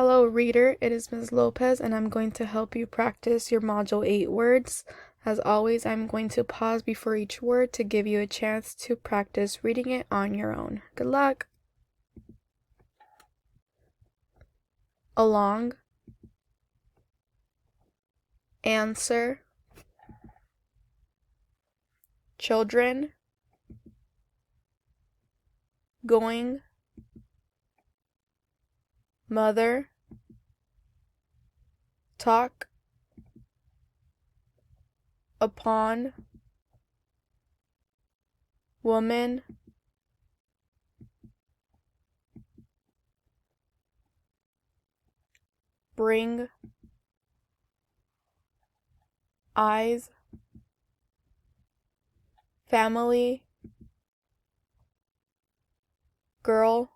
Hello, reader. It is Ms. Lopez, and I'm going to help you practice your Module 8 words. As always, I'm going to pause before each word to give you a chance to practice reading it on your own. Good luck. Along, answer, children, going, mother, talk, upon, woman, bring, eyes, family, girl,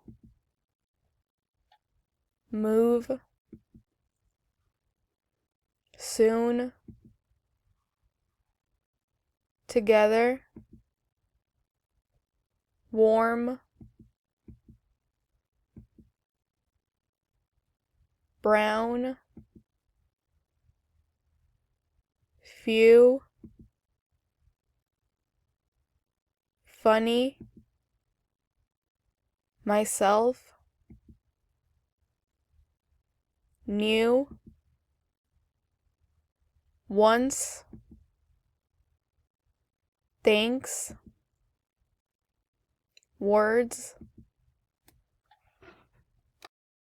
move, soon, together, warm, brown, few, funny, myself, new, once, thanks, words,